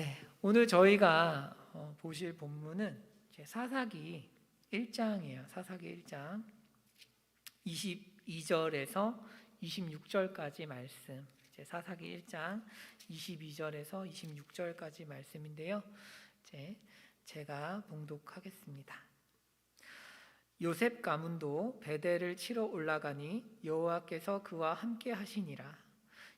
네, 오늘 저희가 보실 본문은 사사기 1장이에요. 사사기 1장 22절에서 26절까지 말씀. 사사기 1장 22절에서 26절까지 말씀인데요. 제가 봉독하겠습니다. 요셉 가문도 베델을 치러 올라가니 여호와께서 그와 함께 하시니라.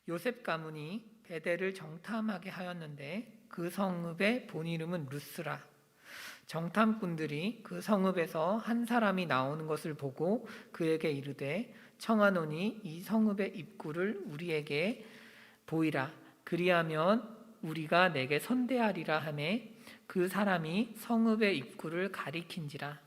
요셉 가문이 베델을 정탐하게 하였는데 그 성읍의 본 이름은 루스라. 정탐꾼들이 그 성읍에서 한 사람이 나오는 것을 보고 그에게 이르되 청하노니 이 성읍의 입구를 우리에게 보이라. 그리하면 우리가 내게 선대하리라 하매 그 사람이 성읍의 입구를 가리킨지라.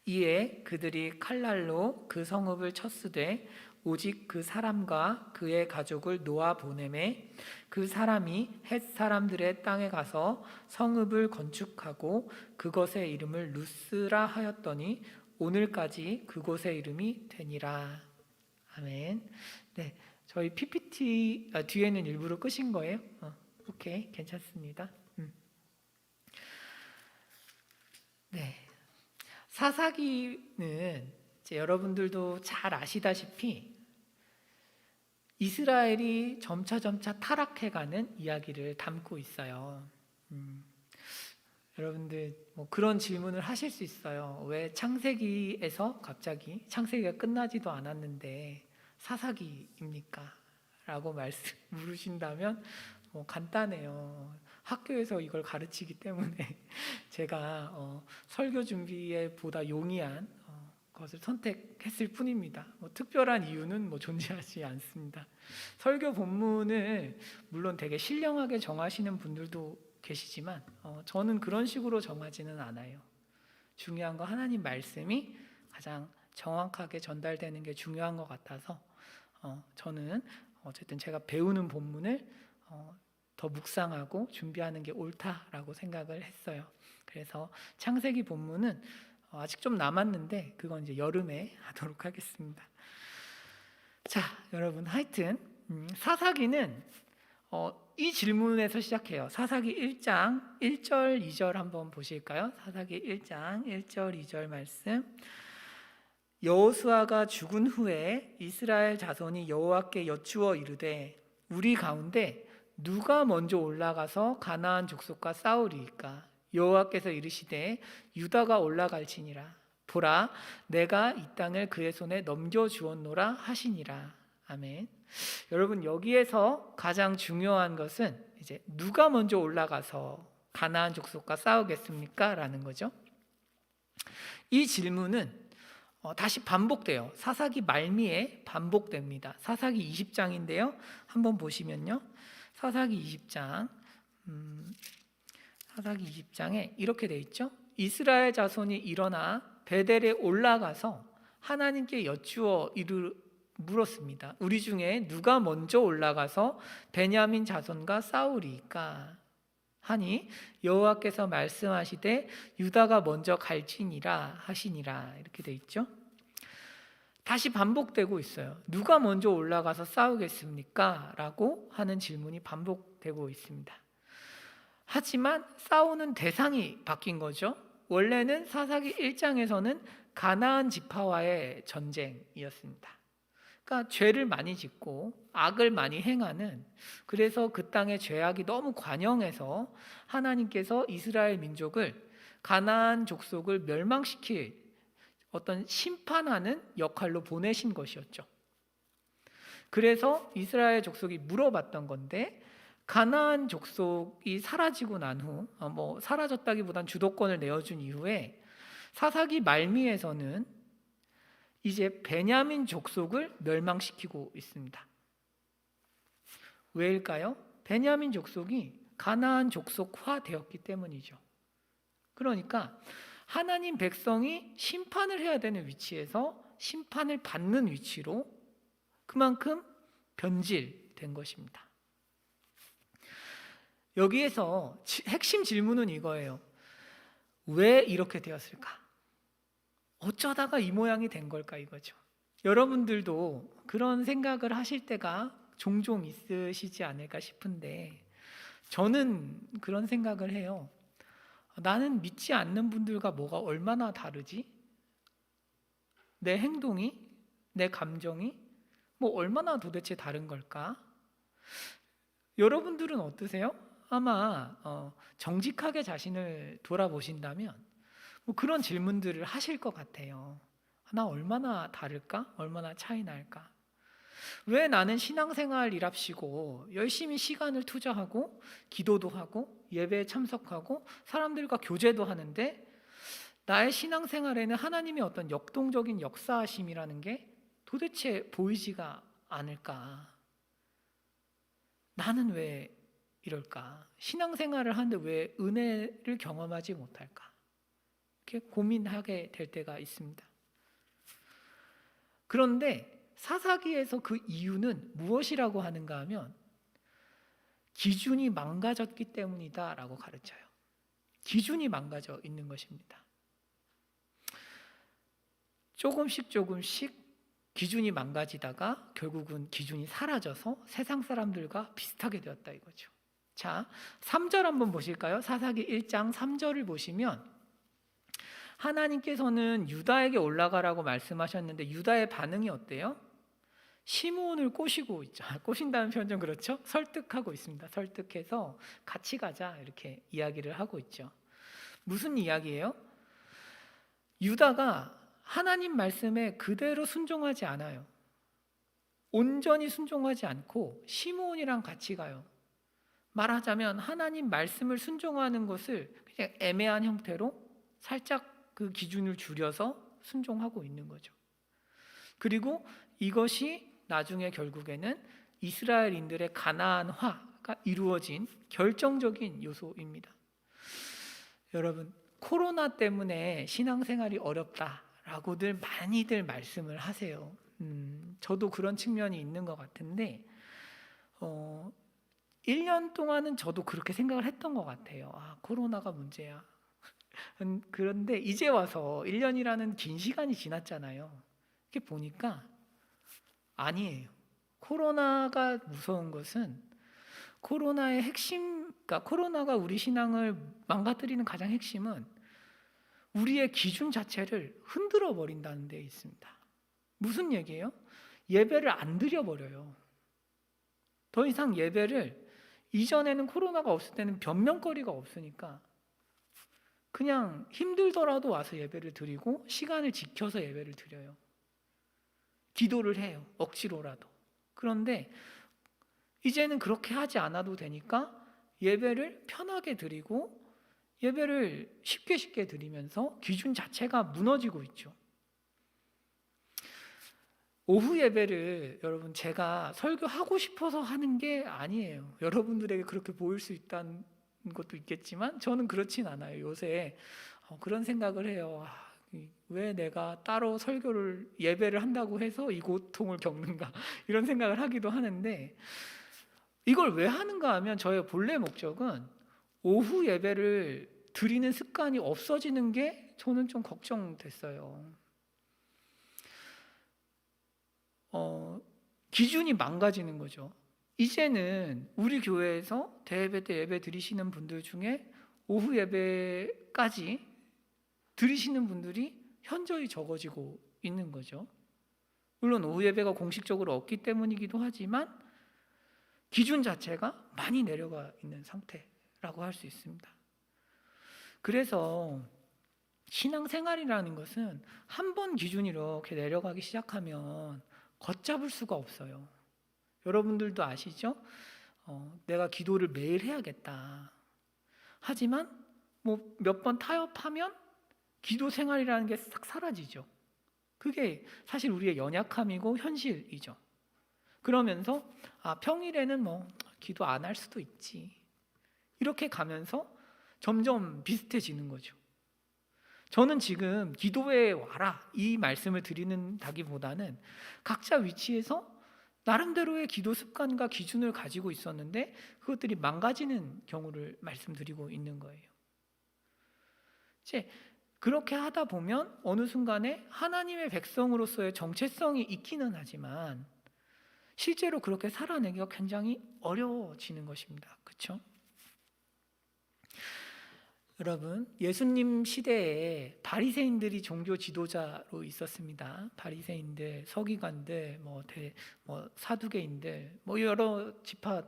이에 그들이 칼날로 그 성읍을 쳤으되 오직 그 사람과 그의 가족을 놓아 보내매 그 사람이 헷 사람들의 땅에 가서 성읍을 건축하고 그것의 이름을 루스라 하였더니 오늘까지 그곳의 이름이 되니라. 아멘. 네, 저희 PPT 뒤에는 일부러 끄신 거예요? 오케이, 괜찮습니다. 네, 사사기는 여러분들도 잘 아시다시피 이스라엘이 점차 타락해가는 이야기를 담고 있어요. 여러분들 그런 질문을 하실 수 있어요. 왜 창세기에서 갑자기 창세기가 끝나지도 않았는데 사사기입니까? 라고 물으신다면 간단해요. 학교에서 이걸 가르치기 때문에 제가 설교 준비에 보다 용이한 것을 선택했을 뿐입니다. 특별한 이유는 존재하지 않습니다. 설교 본문을 물론 되게 신령하게 정하시는 분들도 계시지만 저는 그런 식으로 정하지는 않아요. 중요한 건 하나님 말씀이 가장 정확하게 전달되는 게 중요한 것 같아서 저는 어쨌든 제가 배우는 본문을 더 묵상하고 준비하는 게 옳다라고 생각을 했어요. 그래서 창세기 본문은 아직 좀 남았는데 그건 이제 여름에 하도록 하겠습니다. 자, 여러분, 하여튼 사사기는 이 질문에서 시작해요. 사사기 1장 1절 2절 한번 보실까요? 사사기 1장 1절 2절 말씀. 여호수아가 죽은 후에 이스라엘 자손이 여호와께 여쭈어 이르되 우리 가운데 누가 먼저 올라가서 가나안 족속과 싸우리이까? 여호와께서 이르시되 유다가 올라갈지니라. 보라, 내가 이 땅을 그의 손에 넘겨주었노라 하시니라. 아멘. 여러분, 여기에서 가장 중요한 것은 이제 누가 먼저 올라가서 가나안 족속과 싸우겠습니까? 라는 거죠. 이 질문은 다시 반복돼요. 사사기 말미에 반복됩니다. 사사기 20장인데요. 한번 보시면요. 사사기 20장 사사기 20장에 이렇게 돼 있죠. 이스라엘 자손이 일어나 베델에 올라가서 하나님께 여쭈어 물었습니다. 우리 중에 누가 먼저 올라가서 베냐민 자손과 싸우리이까? 하니 여호와께서 말씀하시되 유다가 먼저 갈지니라 하시니라. 이렇게 돼 있죠. 다시 반복되고 있어요. 누가 먼저 올라가서 싸우겠습니까? 라고 하는 질문이 반복되고 있습니다. 하지만 싸우는 대상이 바뀐 거죠. 원래는 사사기 1장에서는 가나안 지파와의 전쟁이었습니다. 그러니까 죄를 많이 짓고 악을 많이 행하는, 그래서 그 땅의 죄악이 너무 관영해서 하나님께서 이스라엘 민족을, 가나안 족속을 멸망시킬 어떤 심판하는 역할로 보내신 것이었죠. 그래서 이스라엘 족속이 물어봤던 건데, 가나안 족속이 사라지고 난 후, 사라졌다기보단 주도권을 내어준 이후에 사사기 말미에서는 이제 베냐민 족속을 멸망시키고 있습니다. 왜일까요? 베냐민 족속이 가나안 족속화 되었기 때문이죠. 그러니까 하나님 백성이 심판을 해야 되는 위치에서 심판을 받는 위치로 그만큼 변질된 것입니다. 여기에서 핵심 질문은 이거예요. 왜 이렇게 되었을까? 어쩌다가 이 모양이 된 걸까, 이거죠. 여러분들도 그런 생각을 하실 때가 종종 있으시지 않을까 싶은데, 저는 그런 생각을 해요. 나는 믿지 않는 분들과 뭐가 얼마나 다르지? 내 행동이, 내 감정이 뭐 얼마나 도대체 다른 걸까? 여러분들은 어떠세요? 아마 정직하게 자신을 돌아보신다면 뭐 그런 질문들을 하실 것 같아요. 나 얼마나 다를까? 얼마나 차이 날까? 왜 나는 신앙생활이랍시고 열심히 시간을 투자하고 기도도 하고 예배에 참석하고 사람들과 교제도 하는데 나의 신앙생활에는 하나님의 어떤 역동적인 역사하심이라는 게 도대체 보이지가 않을까? 나는 왜 이럴까? 신앙생활을 하는데 왜 은혜를 경험하지 못할까? 이렇게 고민하게 될 때가 있습니다. 그런데 사사기에서 그 이유는 무엇이라고 하는가 하면 기준이 망가졌기 때문이다라고 가르쳐요. 기준이 망가져 있는 것입니다. 조금씩 기준이 망가지다가 결국은 기준이 사라져서 세상 사람들과 비슷하게 되었다 이거죠. 자, 3절 한번 보실까요? 사사기 1장 3절을 보시면 하나님께서는 유다에게 올라가라고 말씀하셨는데 유다의 반응이 어때요? 시므온을 꼬시고 있죠. 꼬신다는 표현 좀 그렇죠? 설득하고 있습니다. 설득해서 같이 가자 이렇게 이야기를 하고 있죠. 무슨 이야기예요? 유다가 하나님 말씀에 그대로 순종하지 않아요. 온전히 순종하지 않고 시므온이랑 같이 가요. 말하자면 하나님 말씀을 순종하는 것을 그냥 애매한 형태로 살짝 그 기준을 줄여서 순종하고 있는 거죠. 그리고 이것이 나중에 결국에는 이스라엘인들의 가나안화가 이루어진 결정적인 요소입니다. 여러분, 코로나 때문에 신앙생활이 어렵다라고들 많이들 말씀을 하세요. 저도 그런 측면이 있는 것 같은데 1년 동안은 저도 그렇게 생각을 했던 것 같아요. 코로나가 문제야. 그런데 이제 와서 1년이라는 긴 시간이 지났잖아요. 이렇게 보니까 아니에요. 코로나가 무서운 것은 코로나의 핵심, 그러니까 코로나가 우리 신앙을 망가뜨리는 가장 핵심은 우리의 기준 자체를 흔들어 버린다는 데 있습니다. 무슨 얘기예요? 예배를 안 드려버려요. 더 이상 예배를 이전에는 코로나가 없을 때는 변명거리가 없으니까 그냥 힘들더라도 와서 예배를 드리고 시간을 지켜서 예배를 드려요. 기도를 해요. 억지로라도. 그런데 이제는 그렇게 하지 않아도 되니까 예배를 편하게 드리고 예배를 쉽게 드리면서 기준 자체가 무너지고 있죠. 오후 예배를 여러분 제가 설교하고 싶어서 하는 게 아니에요. 여러분들에게 그렇게 보일 수 있다는 것도 있겠지만 저는 그렇진 않아요. 요새 그런 생각을 해요. 왜 내가 따로 예배를 한다고 해서 이 고통을 겪는가 이런 생각을 하기도 하는데 이걸 왜 하는가 하면 저의 본래 목적은 오후 예배를 드리는 습관이 없어지는 게 저는 좀 걱정됐어요. 기준이 망가지는 거죠. 이제는 우리 교회에서 대예배 때 예배 드리시는 분들 중에 오후 예배까지 드리시는 분들이 현저히 적어지고 있는 거죠. 물론 오후 예배가 공식적으로 없기 때문이기도 하지만 기준 자체가 많이 내려가 있는 상태라고 할 수 있습니다. 그래서 신앙생활이라는 것은 한 번 기준이 이렇게 내려가기 시작하면 걷잡을 수가 없어요. 여러분들도 아시죠? 내가 기도를 매일 해야겠다. 하지만 뭐 몇 번 타협하면 기도 생활이라는 게 싹 사라지죠. 그게 사실 우리의 연약함이고 현실이죠. 그러면서 평일에는 뭐 기도 안 할 수도 있지. 이렇게 가면서 점점 비슷해지는 거죠. 저는 지금 기도에 와라 이 말씀을 드리는다기보다는 각자 위치에서 나름대로의 기도 습관과 기준을 가지고 있었는데 그것들이 망가지는 경우를 말씀드리고 있는 거예요. 이제 그렇게 하다 보면 어느 순간에 하나님의 백성으로서의 정체성이 있기는 하지만 실제로 그렇게 살아내기가 굉장히 어려워지는 것입니다. 그렇죠? 여러분, 예수님 시대에 바리새인들이 종교 지도자로 있었습니다. 바리새인들, 서기관들, 사두개인들, 여러 지파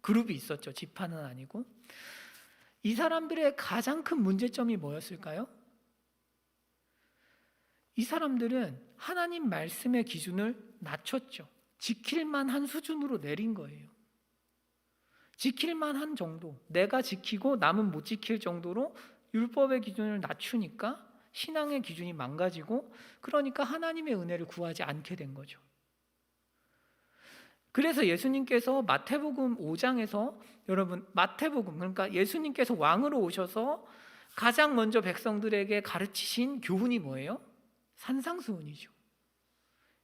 그룹이 있었죠. 지파는 아니고. 이 사람들의 가장 큰 문제점이 뭐였을까요? 이 사람들은 하나님 말씀의 기준을 낮췄죠. 지킬만 한 수준으로 내린 거예요. 지킬만 한 정도, 내가 지키고 남은 못 지킬 정도로 율법의 기준을 낮추니까 신앙의 기준이 망가지고, 그러니까 하나님의 은혜를 구하지 않게 된 거죠. 그래서 예수님께서 마태복음 5장에서, 여러분, 마태복음, 그러니까 예수님께서 왕으로 오셔서 가장 먼저 백성들에게 가르치신 교훈이 뭐예요? 산상수훈이죠.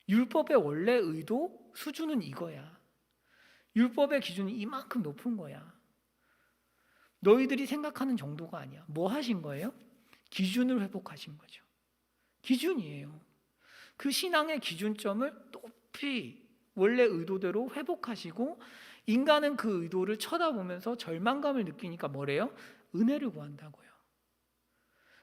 율법의 원래 의도 수준은 이거야. 율법의 기준이 이만큼 높은 거야. 너희들이 생각하는 정도가 아니야. 뭐 하신 거예요? 기준을 회복하신 거죠. 기준이에요. 그 신앙의 기준점을 높이 원래 의도대로 회복하시고, 인간은 그 의도를 쳐다보면서 절망감을 느끼니까 뭐래요? 은혜를 구한다고요.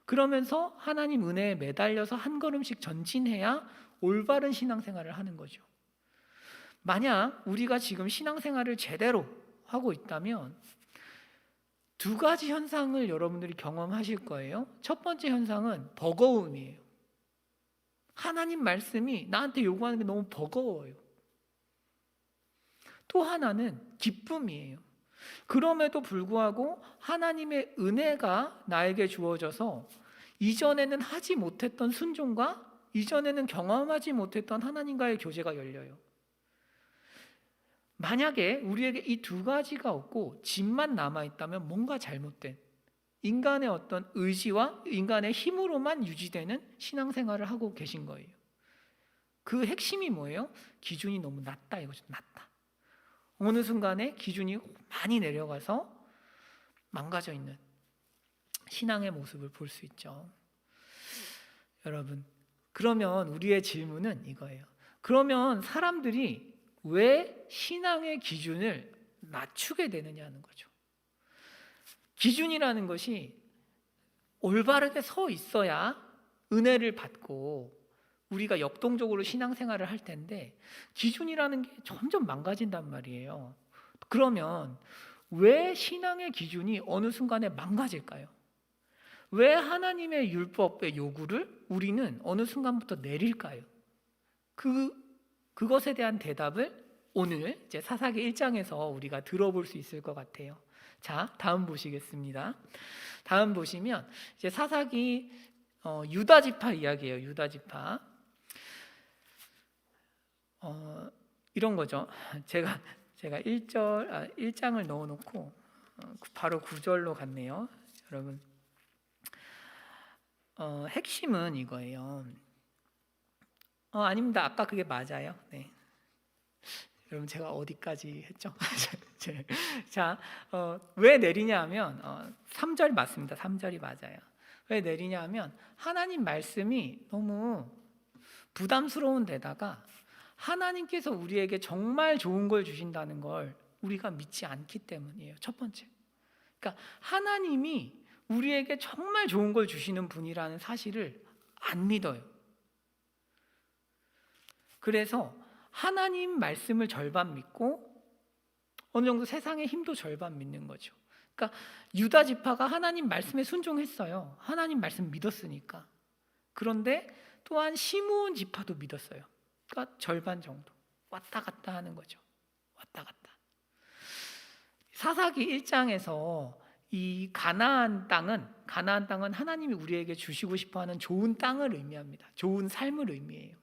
그러면서 하나님 은혜에 매달려서 한 걸음씩 전진해야 올바른 신앙생활을 하는 거죠. 만약 우리가 지금 신앙생활을 제대로 하고 있다면 두 가지 현상을 여러분들이 경험하실 거예요. 첫 번째 현상은 버거움이에요. 하나님 말씀이 나한테 요구하는 게 너무 버거워요. 또 하나는 기쁨이에요. 그럼에도 불구하고 하나님의 은혜가 나에게 주어져서 이전에는 하지 못했던 순종과 이전에는 경험하지 못했던 하나님과의 교제가 열려요. 만약에 우리에게 이 두 가지가 없고 집만 남아있다면 뭔가 잘못된, 인간의 어떤 의지와 인간의 힘으로만 유지되는 신앙생활을 하고 계신 거예요. 그 핵심이 뭐예요? 기준이 너무 낮다 이거죠. 낮다. 어느 순간에 기준이 많이 내려가서 망가져 있는 신앙의 모습을 볼 수 있죠. 여러분, 그러면 우리의 질문은 이거예요. 그러면 사람들이 왜 신앙의 기준을 낮추게 되느냐는 거죠. 기준이라는 것이 올바르게 서 있어야 은혜를 받고 우리가 역동적으로 신앙생활을 할 텐데, 기준이라는 게 점점 망가진단 말이에요. 그러면 왜 신앙의 기준이 어느 순간에 망가질까요? 왜 하나님의 율법의 요구를 우리는 어느 순간부터 내릴까요? 그것에 대한 대답을 오늘 이제 사사기 1장에서 우리가 들어볼 수 있을 것 같아요. 자, 다음 보시겠습니다. 다음 보시면 이제 사사기 유다 지파 이야기예요. 유다 지파. 이런 거죠. 제가 1장을 넣어 놓고 바로 9절로 갔네요. 여러분. 핵심은 이거예요. 아닙니다. 아까 그게 맞아요. 네. 여러분, 제가 어디까지 했죠? 자, 왜 내리냐 하면 3절 맞습니다. 3절이 맞아요. 왜 내리냐 하면 하나님 말씀이 너무 부담스러운 데다가 하나님께서 우리에게 정말 좋은 걸 주신다는 걸 우리가 믿지 않기 때문이에요. 첫 번째. 그러니까 하나님이 우리에게 정말 좋은 걸 주시는 분이라는 사실을 안 믿어요. 그래서 하나님 말씀을 절반 믿고 어느 정도 세상의 힘도 절반 믿는 거죠. 그러니까 유다 지파가 하나님 말씀에 순종했어요. 하나님 말씀 믿었으니까. 그런데 또한 시므온 지파도 믿었어요. 그러니까 절반 정도. 왔다 갔다 하는 거죠. 왔다 갔다. 사사기 1장에서 이 가나안 땅은 하나님이 우리에게 주시고 싶어하는 좋은 땅을 의미합니다. 좋은 삶을 의미해요.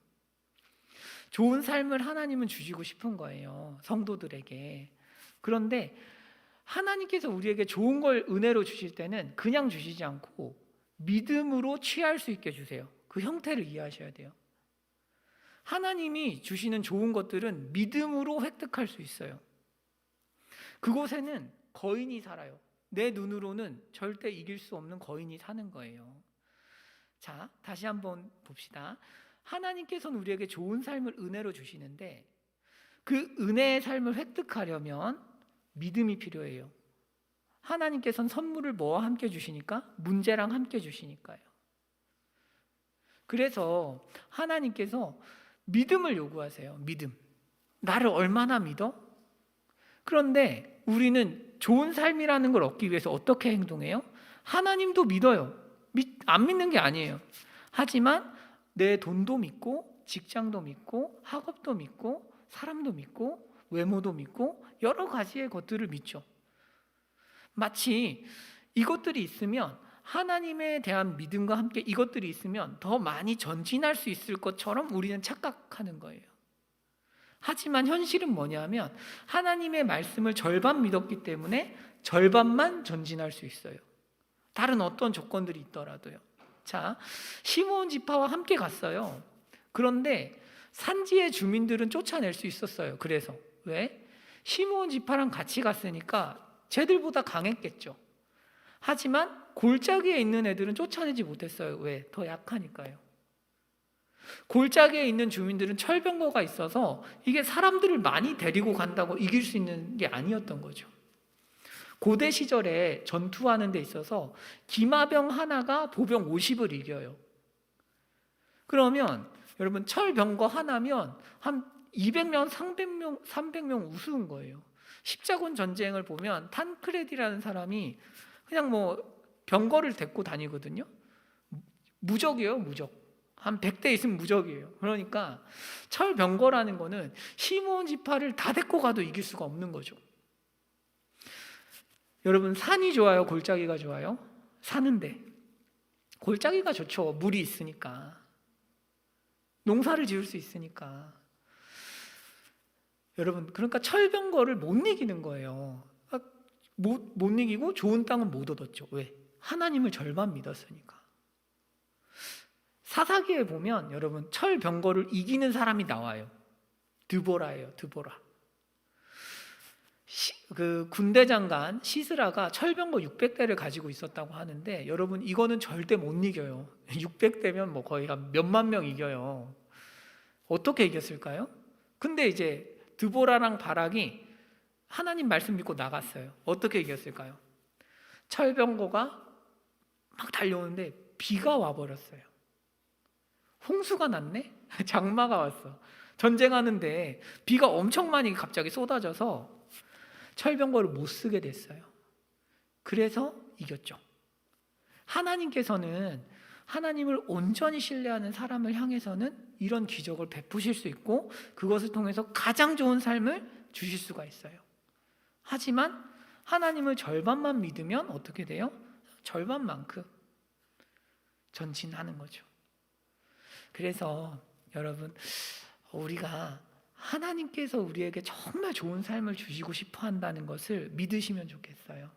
좋은 삶을 하나님은 주시고 싶은 거예요. 성도들에게. 그런데 하나님께서 우리에게 좋은 걸 은혜로 주실 때는 그냥 주시지 않고 믿음으로 취할 수 있게 주세요. 그 형태를 이해하셔야 돼요. 하나님이 주시는 좋은 것들은 믿음으로 획득할 수 있어요. 그곳에는 거인이 살아요. 내 눈으로는 절대 이길 수 없는 거인이 사는 거예요. 자, 다시 한번 봅시다. 하나님께서는 우리에게 좋은 삶을 은혜로 주시는데 그 은혜의 삶을 획득하려면 믿음이 필요해요. 하나님께서는 선물을 뭐와 함께 주시니까? 문제랑 함께 주시니까요. 그래서 하나님께서 믿음을 요구하세요. 믿음. 나를 얼마나 믿어? 그런데 우리는 좋은 삶이라는 걸 얻기 위해서 어떻게 행동해요? 하나님도 믿어요. 안 믿는 게 아니에요. 하지만 내 돈도 믿고, 직장도 믿고, 학업도 믿고, 사람도 믿고, 외모도 믿고, 여러 가지의 것들을 믿죠. 마치 이것들이 있으면, 하나님에 대한 믿음과 함께 이것들이 있으면 더 많이 전진할 수 있을 것처럼 우리는 착각하는 거예요. 하지만 현실은 뭐냐면 하나님의 말씀을 절반 믿었기 때문에 절반만 전진할 수 있어요. 다른 어떤 조건들이 있더라도요. 자, 시므온 지파와 함께 갔어요. 그런데 산지의 주민들은 쫓아낼 수 있었어요. 그래서 왜? 시므온 지파랑 같이 갔으니까 쟤들보다 강했겠죠. 하지만 골짜기에 있는 애들은 쫓아내지 못했어요. 왜? 더 약하니까요. 골짜기에 있는 주민들은 철병거가 있어서 이게 사람들을 많이 데리고 간다고 이길 수 있는 게 아니었던 거죠. 고대 시절에 전투하는 데 있어서 기마병 하나가 보병 50을 이겨요. 그러면 여러분 철병거 하나면 한 200명, 300명 우스운 거예요. 십자군 전쟁을 보면 탄크레디라는 사람이 그냥 뭐 병거를 데리고 다니거든요. 무적이에요, 무적. 한 100대 있으면 무적이에요. 그러니까 철병거라는 거는 시므온 지파를 다 데리고 가도 이길 수가 없는 거죠. 여러분 산이 좋아요, 골짜기가 좋아요? 사는데. 골짜기가 좋죠. 물이 있으니까. 농사를 지을 수 있으니까. 여러분 그러니까 철병거를 못 이기는 거예요. 못 이기고 좋은 땅은 못 얻었죠. 왜? 하나님을 절반 믿었으니까. 사사기에 보면 여러분 철병거를 이기는 사람이 나와요. 드보라예요. 드보라. 그 군대 장관 시스라가 철병거 600대를 가지고 있었다고 하는데 여러분 이거는 절대 못 이겨요. 600대면 뭐 거의 한 몇만 명 이겨요. 어떻게 이겼을까요? 근데 이제 드보라랑 바락이 하나님 말씀 믿고 나갔어요. 어떻게 이겼을까요? 철병거가 막 달려오는데 비가 와버렸어요. 홍수가 났네? 장마가 왔어. 전쟁하는데 비가 엄청 많이 갑자기 쏟아져서 철병거를 못 쓰게 됐어요. 그래서 이겼죠. 하나님께서는 하나님을 온전히 신뢰하는 사람을 향해서는 이런 기적을 베푸실 수 있고 그것을 통해서 가장 좋은 삶을 주실 수가 있어요. 하지만 하나님을 절반만 믿으면 어떻게 돼요? 절반만큼 전진하는 거죠. 그래서 여러분 우리가 하나님께서 우리에게 정말 좋은 삶을 주시고 싶어 한다는 것을 믿으시면 좋겠어요.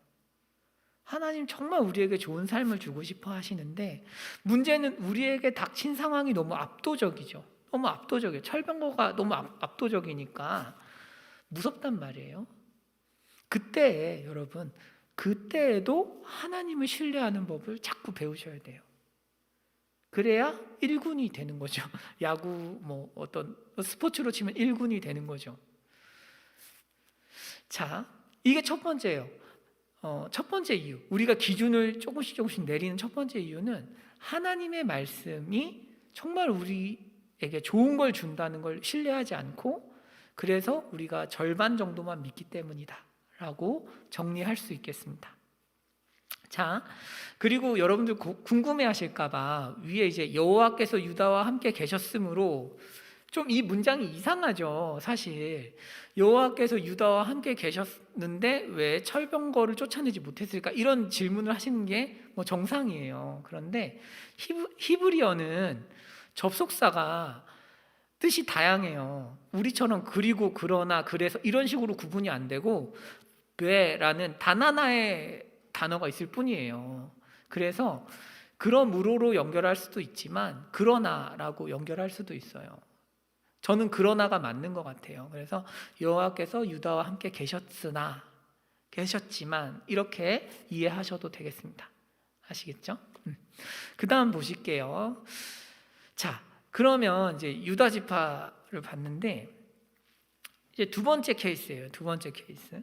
하나님 정말 우리에게 좋은 삶을 주고 싶어 하시는데 문제는 우리에게 닥친 상황이 너무 압도적이죠. 너무 압도적이에요. 철병거가 너무 압도적이니까 무섭단 말이에요. 그때 여러분 그때에도 하나님을 신뢰하는 법을 자꾸 배우셔야 돼요. 그래야 1군이 되는 거죠. 야구 뭐 어떤 스포츠로 치면 1군이 되는 거죠. 자, 이게 첫 번째예요. 첫 번째 이유, 우리가 기준을 조금씩 내리는 첫 번째 이유는 하나님의 말씀이 정말 우리에게 좋은 걸 준다는 걸 신뢰하지 않고 그래서 우리가 절반 정도만 믿기 때문이다 라고 정리할 수 있겠습니다. 자, 그리고 여러분들 궁금해 하실까봐 위에 이제 여호와께서 유다와 함께 계셨으므로 좀 이 문장이 이상하죠. 사실 여호와께서 유다와 함께 계셨는데 왜 철병거를 쫓아내지 못했을까? 이런 질문을 하시는 게 뭐 정상이에요. 그런데 히브리어는 접속사가 뜻이 다양해요. 우리처럼 그리고 그러나 그래서 이런 식으로 구분이 안 되고 왜라는 단 하나의 단어가 있을 뿐이에요. 그래서 그러므로로 연결할 수도 있지만 그러나라고 연결할 수도 있어요. 저는 그러나가 맞는 것 같아요. 그래서 여호와께서 유다와 함께 계셨지만 이렇게 이해하셔도 되겠습니다. 아시겠죠? 그 다음 보실게요. 자, 그러면 이제 유다 지파를 봤는데 이제 두 번째 케이스예요. 두 번째 케이스.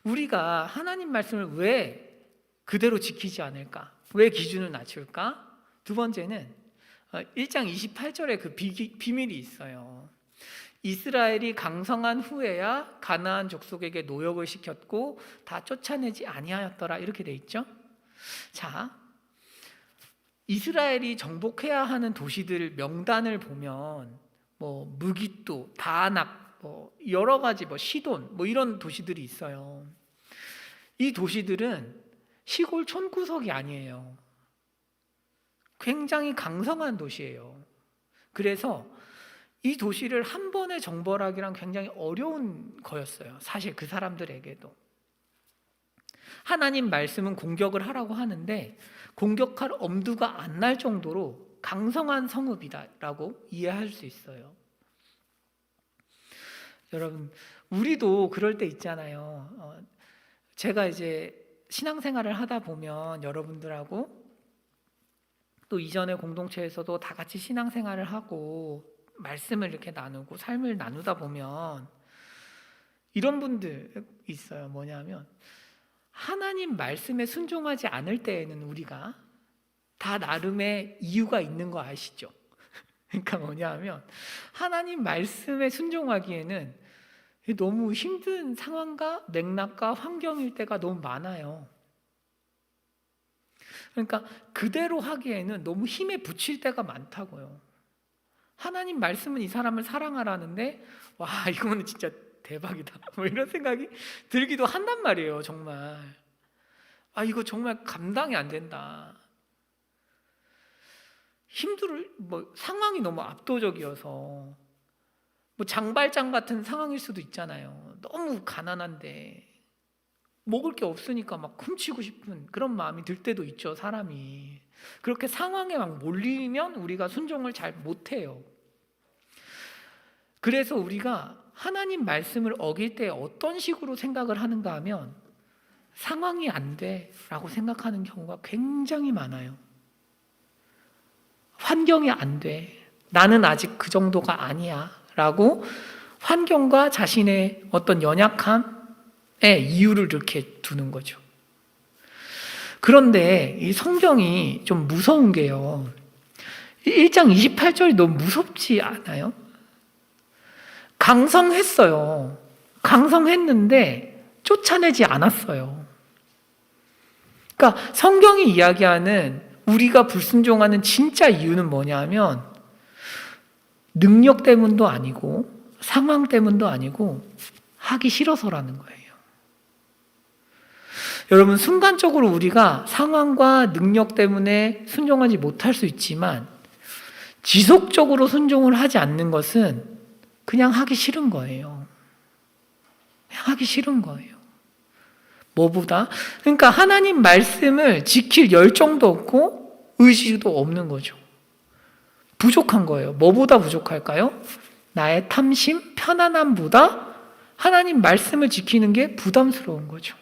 우리가 하나님 말씀을 왜 그대로 지키지 않을까? 왜 기준을 낮출까? 두 번째는 1장 28절에 그 비밀이 있어요. 이스라엘이 강성한 후에야 가나안 족속에게 노역을 시켰고 다 쫓아내지 아니하였더라, 이렇게 돼 있죠. 자, 이스라엘이 정복해야 하는 도시들 명단을 보면 뭐 무깃도, 다낙, 뭐 여러 가지, 뭐 시돈, 뭐 이런 도시들이 있어요. 이 도시들은 시골 촌구석이 아니에요. 굉장히 강성한 도시예요. 그래서 이 도시를 한 번에 정벌하기란 굉장히 어려운 거였어요. 사실 그 사람들에게도. 하나님 말씀은 공격을 하라고 하는데 공격할 엄두가 안 날 정도로 강성한 성읍이다라고 이해할 수 있어요. 여러분, 우리도 그럴 때 있잖아요. 제가 이제 신앙생활을 하다 보면 여러분들하고 또 이전의 공동체에서도 다 같이 신앙생활을 하고 말씀을 이렇게 나누고 삶을 나누다 보면 이런 분들 있어요. 뭐냐면 하나님 말씀에 순종하지 않을 때에는 우리가 다 나름의 이유가 있는 거 아시죠? 그러니까 뭐냐면 하나님 말씀에 순종하기에는 너무 힘든 상황과 맥락과 환경일 때가 너무 많아요. 그러니까 그대로 하기에는 너무 힘에 부칠 때가 많다고요. 하나님 말씀은 이 사람을 사랑하라는데 와, 이거는 진짜 대박이다, 뭐 이런 생각이 들기도 한단 말이에요. 정말 이거 정말 감당이 안 된다. 뭐 상황이 너무 압도적이어서 뭐 장발장 같은 상황일 수도 있잖아요. 너무 가난한데 먹을 게 없으니까 막 훔치고 싶은 그런 마음이 들 때도 있죠. 사람이 그렇게 상황에 막 몰리면 우리가 순종을 잘 못해요. 그래서 우리가 하나님 말씀을 어길 때 어떤 식으로 생각을 하는가 하면 상황이 안 돼라고 생각하는 경우가 굉장히 많아요. 환경이 안 돼, 나는 아직 그 정도가 아니야 라고 환경과 자신의 어떤 연약함에 이유를 이렇게 두는 거죠. 그런데 이 성경이 좀 무서운 게요, 1장 28절이 너무 무섭지 않아요? 강성했어요. 강성했는데 쫓아내지 않았어요. 그러니까 성경이 이야기하는 우리가 불순종하는 진짜 이유는 뭐냐면 능력 때문도 아니고 상황 때문도 아니고 하기 싫어서라는 거예요. 여러분, 순간적으로 우리가 상황과 능력 때문에 순종하지 못할 수 있지만 지속적으로 순종을 하지 않는 것은 그냥 하기 싫은 거예요. 그냥 하기 싫은 거예요. 뭐보다? 그러니까 하나님 말씀을 지킬 열정도 없고 의지도 없는 거죠. 부족한 거예요. 뭐보다 부족할까요? 나의 탐심, 편안함보다 하나님 말씀을 지키는 게 부담스러운 거죠.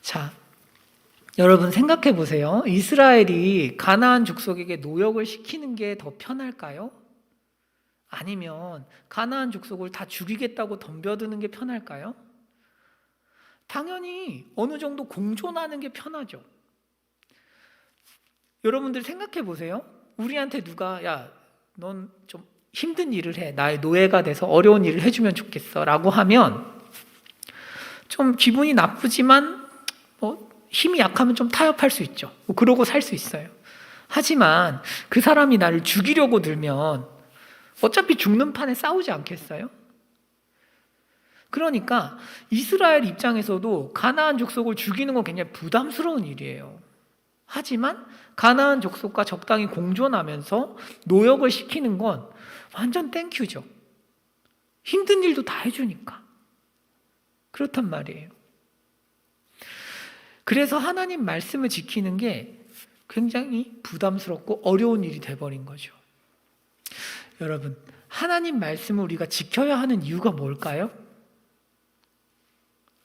자, 여러분 생각해 보세요. 이스라엘이 가나안 족속에게 노역을 시키는 게 더 편할까요? 아니면 가나안 족속을 다 죽이겠다고 덤벼드는 게 편할까요? 당연히 어느 정도 공존하는 게 편하죠. 여러분들 생각해 보세요. 우리한테 누가 야, 넌 좀 힘든 일을 해, 나의 노예가 돼서 어려운 일을 해주면 좋겠어 라고 하면 좀 기분이 나쁘지만 힘이 약하면 좀 타협할 수 있죠. 그러고 살 수 있어요. 하지만 그 사람이 나를 죽이려고 들면 어차피 죽는 판에 싸우지 않겠어요? 그러니까 이스라엘 입장에서도 가나안 족속을 죽이는 건 굉장히 부담스러운 일이에요. 하지만 가나안 족속과 적당히 공존하면서 노역을 시키는 건 완전 땡큐죠. 힘든 일도 다 해주니까. 그렇단 말이에요. 그래서 하나님 말씀을 지키는 게 굉장히 부담스럽고 어려운 일이 돼버린 거죠. 여러분, 하나님 말씀을 우리가 지켜야 하는 이유가 뭘까요?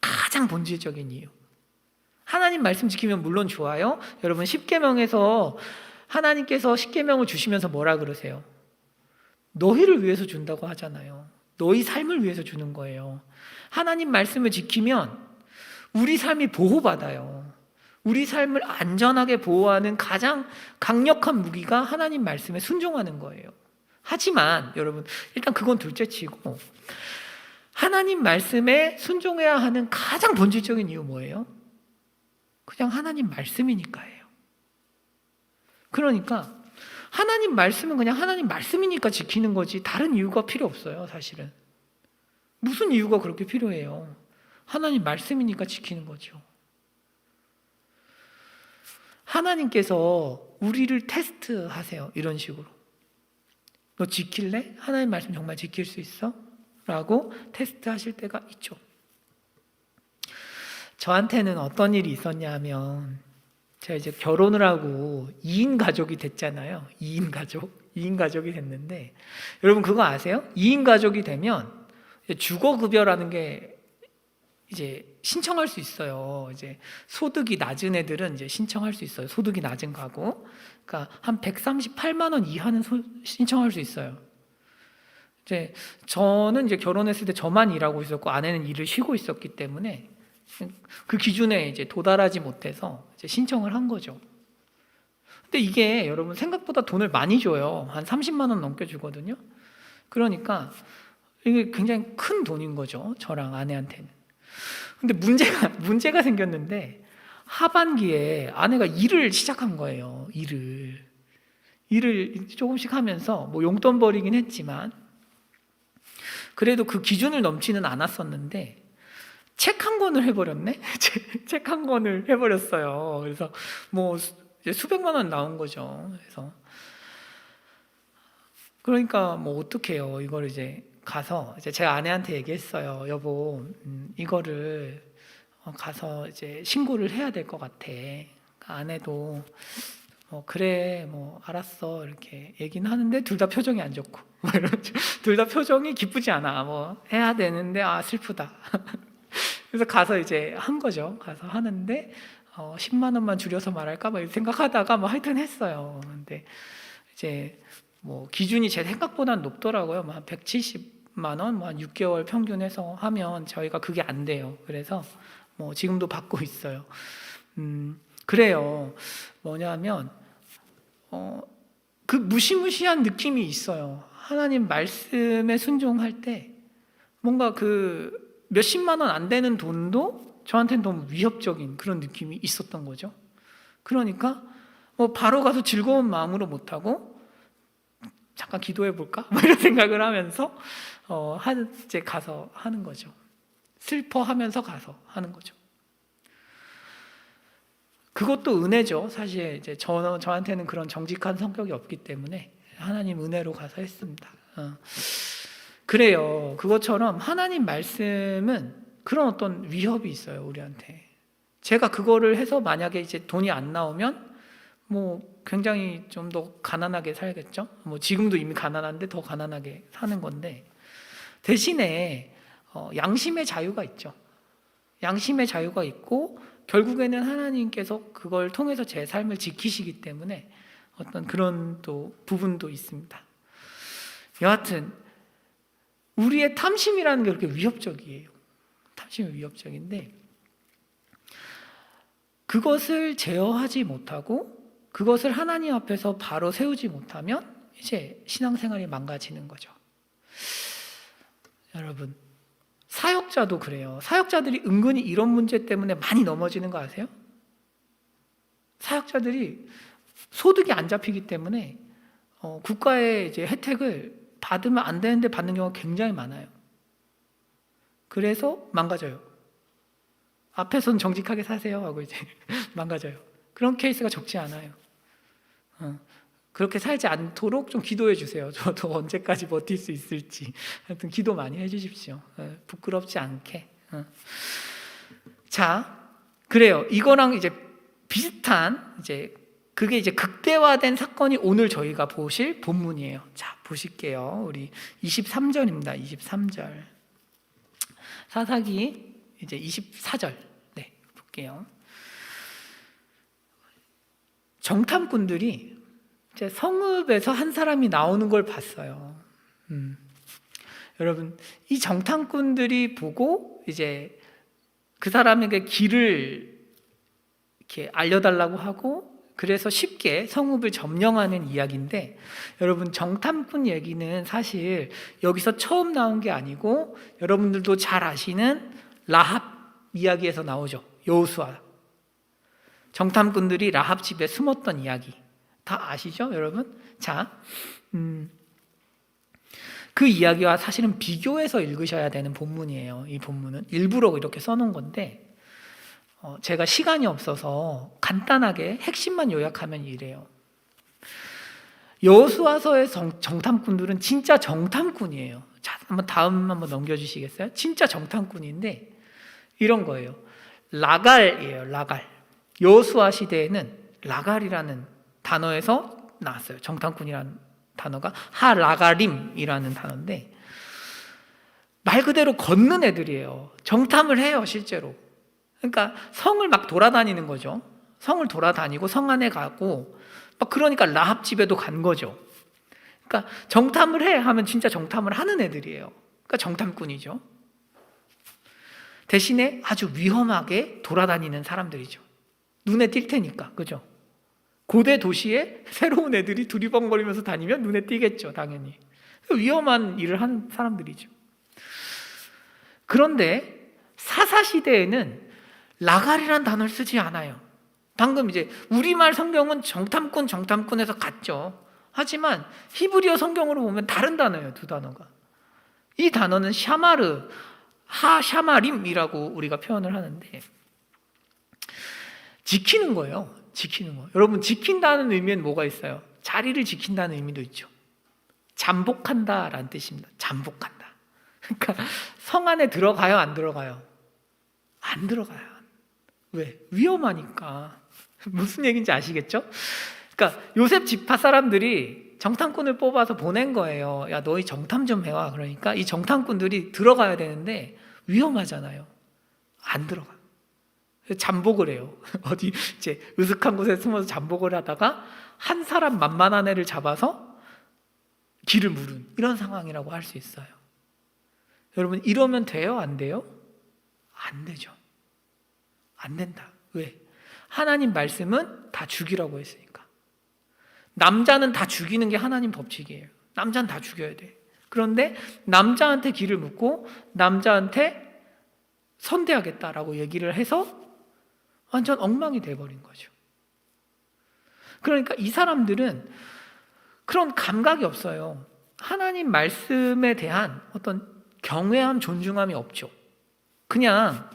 가장 본질적인 이유. 하나님 말씀 지키면 물론 좋아요. 여러분, 십계명에서 하나님께서 십계명을 주시면서 뭐라 그러세요? 너희를 위해서 준다고 하잖아요. 너희 삶을 위해서 주는 거예요. 하나님 말씀을 지키면 우리 삶이 보호받아요. 우리 삶을 안전하게 보호하는 가장 강력한 무기가 하나님 말씀에 순종하는 거예요. 하지만 여러분, 일단 그건 둘째치고 하나님 말씀에 순종해야 하는 가장 본질적인 이유 뭐예요? 그냥 하나님 말씀이니까예요. 그러니까 하나님 말씀은 그냥 하나님 말씀이니까 지키는 거지 다른 이유가 필요 없어요. 사실은 무슨 이유가 그렇게 필요해요? 하나님 말씀이니까 지키는 거죠. 하나님께서 우리를 테스트하세요. 이런 식으로. 너 지킬래? 하나님 말씀 정말 지킬 수 있어? 라고 테스트하실 때가 있죠. 저한테는 어떤 일이 있었냐 하면 제가 이제 결혼을 하고 2인 가족이 됐잖아요. 2인 가족이 됐는데 여러분 그거 아세요? 2인 가족이 되면 주거급여라는 게 이제 신청할 수 있어요. 이제 소득이 낮은 애들은 이제 신청할 수 있어요. 소득이 낮은 가구. 그러니까 한 138만 원 이하는 신청할 수 있어요. 이제 저는 이제 결혼했을 때 저만 일하고 있었고 아내는 일을 쉬고 있었기 때문에 그 기준에 이제 도달하지 못해서 이제 신청을 한 거죠. 근데 이게 여러분 생각보다 돈을 많이 줘요. 한 30만 원 넘게 주거든요. 그러니까 이게 굉장히 큰 돈인 거죠. 저랑 아내한테는. 근데 문제가 생겼는데 하반기에 아내가 일을 시작한 거예요. 일을 조금씩 하면서 뭐 용돈 벌이긴 했지만 그래도 그 기준을 넘지는 않았었는데 책 한 권을 해버렸네? 책 한 권을 해버렸어요. 그래서 뭐 수백만 원 나온 거죠. 그래서 그러니까 뭐 어떡해요. 이걸 이제 가서 이제 제가 아내한테 얘기했어요. 여보, 이거를 가서 이제 신고를 해야 될 것 같아. 아내도 그래, 뭐 알았어 이렇게 얘기는 하는데 둘 다 표정이 안 좋고 둘 다 표정이 기쁘지 않아. 뭐 해야 되는데 슬프다. 그래서 가서 이제 한 거죠. 가서 하는데 10만 원만 줄여서 말할까 뭐 생각하다가 뭐 하여튼 했어요. 근데 이제 뭐 기준이 제 생각보다는 높더라고요. 뭐 한 170만 원, 뭐 한 6개월 평균해서 하면 저희가 그게 안 돼요. 그래서 뭐 지금도 받고 있어요. 그래요. 뭐냐면 그 무시무시한 느낌이 있어요. 하나님 말씀에 순종할 때 뭔가 그 몇십만 원 안 되는 돈도 저한테는 너무 위협적인 그런 느낌이 있었던 거죠. 그러니까 바로 가서 즐거운 마음으로 못하고 잠깐 기도해 볼까? 뭐 이런 생각을 하면서 이제 가서 하는 거죠. 슬퍼하면서 가서 하는 거죠. 그것도 은혜죠. 사실 이제 저한테는 그런 정직한 성격이 없기 때문에 하나님 은혜로 가서 했습니다. 그래요. 그것처럼 하나님 말씀은 그런 어떤 위협이 있어요, 우리한테. 제가 그거를 해서 만약에 이제 돈이 안 나오면 뭐 굉장히 좀 더 가난하게 살겠죠. 뭐 지금도 이미 가난한데 더 가난하게 사는 건데 대신에 양심의 자유가 있죠. 양심의 자유가 있고 결국에는 하나님께서 그걸 통해서 제 삶을 지키시기 때문에 어떤 그런 또 부분도 있습니다. 여하튼 우리의 탐심이라는 게 그렇게 위협적이에요. 탐심이 위협적인데 그것을 제어하지 못하고 그것을 하나님 앞에서 바로 세우지 못하면 이제 신앙생활이 망가지는 거죠. 여러분, 사역자도 그래요. 사역자들이 은근히 이런 문제 때문에 많이 넘어지는 거 아세요? 사역자들이 소득이 안 잡히기 때문에 국가의 이제 혜택을 받으면 안 되는데 받는 경우가 굉장히 많아요. 그래서 망가져요. 앞에서는 정직하게 사세요 하고 이제 망가져요. 그런 케이스가 적지 않아요. 그렇게 살지 않도록 좀 기도해 주세요. 저도 언제까지 버틸 수 있을지. 하여튼 기도 많이 해 주십시오. 부끄럽지 않게. 자, 그래요. 이거랑 이제 비슷한 그게 이제 극대화된 사건이 오늘 저희가 보실 본문이에요. 자, 보실게요. 우리 23절입니다. 23절. 사사기 이제 24절. 네, 볼게요. 정탐꾼들이 이제 성읍에서 한 사람이 나오는 걸 봤어요. 여러분, 이 정탐꾼들이 보고 이제 그 사람에게 길을 이렇게 알려달라고 하고, 그래서 쉽게 성읍을 점령하는 이야기인데, 여러분, 정탐꾼 얘기는 사실 여기서 처음 나온 게 아니고 여러분들도 잘 아시는 라합 이야기에서 나오죠. 여호수아. 정탐꾼들이 라합 집에 숨었던 이야기 다 아시죠, 여러분? 자, 그 이야기와 사실은 비교해서 읽으셔야 되는 본문이에요. 이 본문은 일부러 이렇게 써놓은 건데, 제가 시간이 없어서 간단하게 핵심만 요약하면 이래요. 여호수아서의 정탐꾼들은 진짜 정탐꾼이에요. 자, 다음 한번 넘겨주시겠어요? 진짜 정탐꾼인데 이런 거예요. 라갈이에요. 라갈. 여호수아 시대에는 라갈이라는 단어에서 나왔어요. 정탐꾼이라는 단어가 하라가림이라는 단어인데, 말 그대로 걷는 애들이에요. 정탐을 해요, 실제로. 그러니까 성을 막 돌아다니는 거죠. 성을 돌아다니고 성 안에 가고 막, 그러니까 라합 집에도 간 거죠. 그러니까 정탐을 해 하면 진짜 정탐을 하는 애들이에요. 그러니까 정탐꾼이죠. 대신에 아주 위험하게 돌아다니는 사람들이죠. 눈에 띌 테니까, 그죠? 고대 도시에 새로운 애들이 두리번거리면서 다니면 눈에 띄겠죠, 당연히. 위험한 일을 하는 사람들이죠. 그런데 사사시대에는 라갈이란 단어를 쓰지 않아요. 방금 이제 우리말 성경은 정탐꾼에서 같죠. 하지만 히브리어 성경으로 보면 다른 단어예요, 두 단어가. 이 단어는 샤마르, 하샤마림이라고 우리가 표현을 하는데, 지키는 거예요. 지키는 거. 여러분, 지킨다는 의미엔 뭐가 있어요? 자리를 지킨다는 의미도 있죠. 잠복한다라는 뜻입니다. 잠복한다. 그러니까 성 안에 들어가요, 안 들어가요? 안 들어가요. 왜? 위험하니까. 무슨 얘기인지 아시겠죠? 그러니까 요셉 지파 사람들이 정탐꾼을 뽑아서 보낸 거예요. 야, 너희 정탐 좀 해와. 그러니까 이 정탐꾼들이 들어가야 되는데 위험하잖아요. 안 들어가. 잠복을 해요. 어디 이제 으슥한 곳에 숨어서 잠복을 하다가 한 사람 만만한 애를 잡아서 길을 물은 이런 상황이라고 할 수 있어요. 여러분, 이러면 돼요? 안 돼요? 안 되죠. 안 된다. 왜? 하나님 말씀은 다 죽이라고 했으니까. 남자는 다 죽이는 게 하나님 법칙이에요. 남자는 다 죽여야 돼. 그런데 남자한테 길을 묻고 남자한테 선대하겠다라고 얘기를 해서 완전 엉망이 돼버린 거죠. 그러니까 이 사람들은 그런 감각이 없어요. 하나님 말씀에 대한 어떤 경외함, 존중함이 없죠. 그냥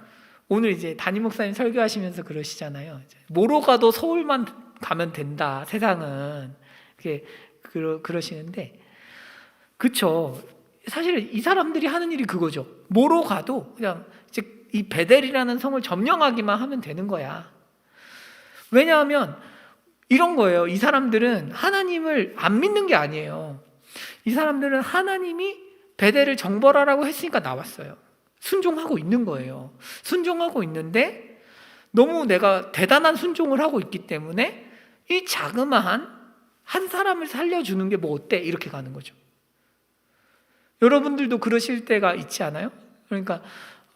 오늘 이제 담임 목사님 설교하시면서 그러시잖아요. 뭐로 가도 서울만 가면 된다, 세상은. 그러시는데, 그쵸. 사실 이 사람들이 하는 일이 그거죠. 뭐로 가도 그냥 이제 이 베델이라는 성을 점령하기만 하면 되는 거야. 왜냐하면 이런 거예요. 이 사람들은 하나님을 안 믿는 게 아니에요. 이 사람들은 하나님이 베델을 정벌하라고 했으니까 나왔어요. 순종하고 있는 거예요. 순종하고 있는데 너무 내가 대단한 순종을 하고 있기 때문에 이 자그마한 한 사람을 살려주는 게 뭐 어때? 이렇게 가는 거죠. 여러분들도 그러실 때가 있지 않아요? 그러니까